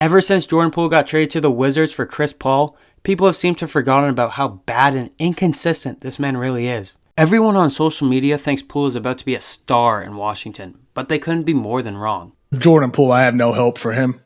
Ever since Jordan Poole got traded to the Wizards for Chris Paul, people have seemed to have forgotten about how bad and inconsistent this man really is. Everyone on social media thinks Poole is about to be a star in Washington, but they couldn't be more than wrong. Jordan Poole, I have no hope for him.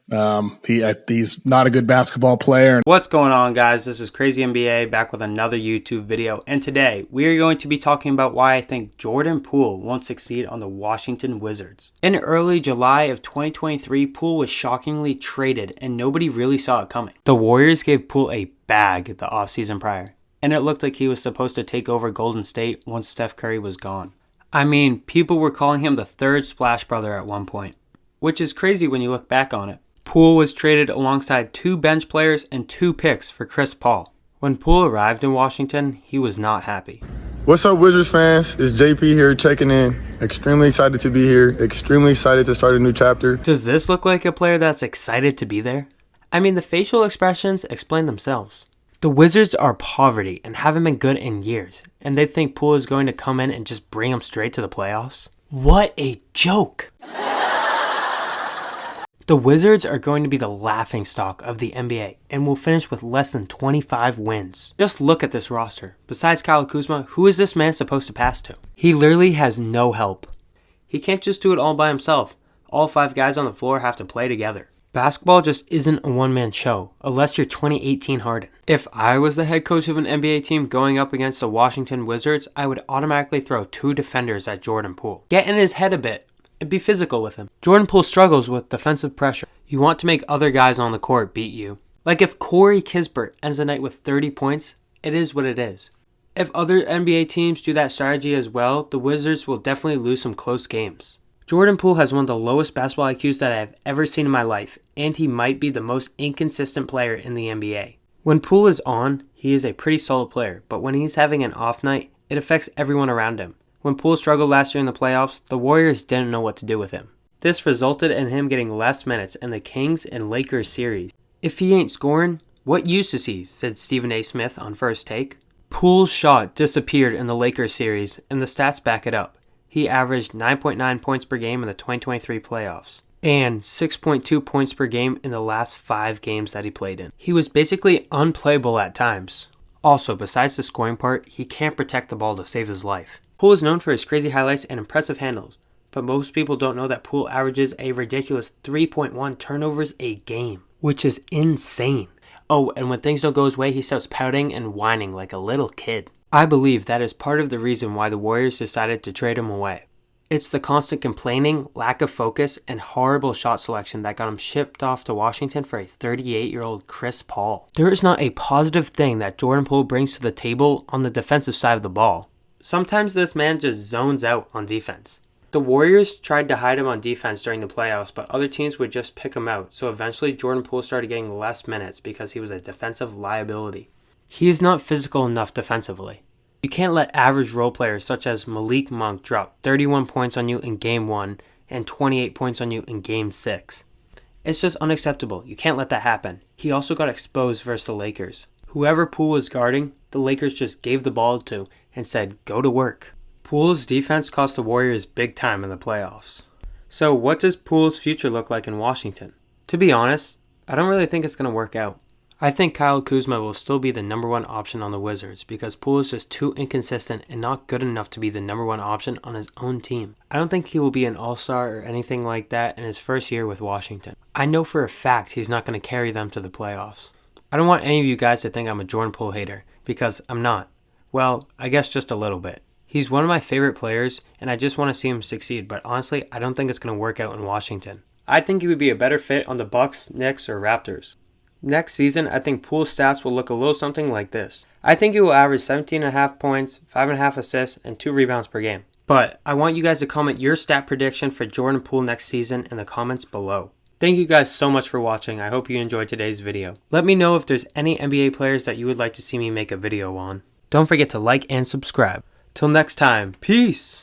He's not a good basketball player. What's going on, guys? This is Crazy NBA back with another YouTube video, and today we are going to be talking about why I think Jordan Poole won't succeed on the Washington Wizards. In early July of 2023, Poole was shockingly traded and nobody really saw it coming. The Warriors gave Poole a bag the offseason prior, and it looked like he was supposed to take over Golden State once Steph Curry was gone. I mean, people were calling him the third Splash Brother at one point, which is crazy when you look back on it. Poole was traded alongside 2 bench players and 2 picks for Chris Paul. When Poole arrived in Washington, he was not happy. What's up, Wizards fans? It's JP here checking in. Extremely excited to be here. Extremely excited to start a new chapter. Does this look like a player that's excited to be there? I mean, the facial expressions explain themselves. The Wizards are poverty and haven't been good in years, and they think Poole is going to come in and just bring them straight to the playoffs? What a joke! The Wizards are going to be the laughingstock of the NBA and will finish with less than 25 wins. Just look at this roster. Besides Kyle Kuzma, who is this man supposed to pass to? He literally has no help. He can't just do it all by himself. All 5 guys on the floor have to play together. Basketball just isn't a one-man show, unless you're 2018 Harden. If I was the head coach of an NBA team going up against the Washington Wizards, I would automatically throw 2 defenders at Jordan Poole. Get in his head a bit. And be physical with him. Jordan Poole struggles with defensive pressure. You want to make other guys on the court beat you. Like if Corey Kispert ends the night with 30 points, it is what it is. If other NBA teams do that strategy as well, the Wizards will definitely lose some close games. Jordan Poole has one of the lowest basketball IQs that I have ever seen in my life, and he might be the most inconsistent player in the NBA. When Poole is on, he is a pretty solid player, but when he's having an off night, it affects everyone around him. When Poole struggled last year in the playoffs, the Warriors didn't know what to do with him. This resulted in him getting less minutes in the Kings and Lakers series. If he ain't scoring, what use is he? Said Stephen A. Smith on First Take. Poole's shot disappeared in the Lakers series, and the stats back it up. He averaged 9.9 points per game in the 2023 playoffs, and 6.2 points per game in the last 5 games that he played in. He was basically unplayable at times. Also, besides the scoring part, he can't protect the ball to save his life. Poole is known for his crazy highlights and impressive handles, but most people don't know that Poole averages a ridiculous 3.1 turnovers a game, which is insane. Oh, and when things don't go his way, he starts pouting and whining like a little kid. I believe that is part of the reason why the Warriors decided to trade him away. It's the constant complaining, lack of focus, and horrible shot selection that got him shipped off to Washington for a 38-year-old Chris Paul. There is not a positive thing that Jordan Poole brings to the table on the defensive side of the ball. Sometimes this man just zones out on defense. The Warriors tried to hide him on defense during the playoffs, but other teams would just pick him out, so eventually Jordan Poole started getting less minutes because he was a defensive liability. He is not physical enough defensively. You can't let average role players such as Malik Monk drop 31 points on you in Game 1 and 28 points on you in Game 6. It's just unacceptable. You can't let that happen. He also got exposed versus the Lakers. Whoever Poole was guarding, the Lakers just gave the ball to and said, go to work. Poole's defense cost the Warriors big time in the playoffs. So what does Poole's future look like in Washington? To be honest, I don't really think it's going to work out. I think Kyle Kuzma will still be the number 1 option on the Wizards because Poole is just too inconsistent and not good enough to be the number 1 option on his own team. I don't think he will be an all-star or anything like that in his first year with Washington. I know for a fact he's not going to carry them to the playoffs. I don't want any of you guys to think I'm a Jordan Poole hater because I'm not. Well, I guess just a little bit. He's one of my favorite players, and I just want to see him succeed, but honestly, I don't think it's going to work out in Washington. I think he would be a better fit on the Bucks, Knicks, or Raptors. Next season, I think Poole's stats will look a little something like this. I think he will average 17.5 points, 5.5 assists, and 2 rebounds per game. But I want you guys to comment your stat prediction for Jordan Poole next season in the comments below. Thank you guys so much for watching. I hope you enjoyed today's video. Let me know if there's any NBA players that you would like to see me make a video on. Don't forget to like and subscribe. Till next time, peace!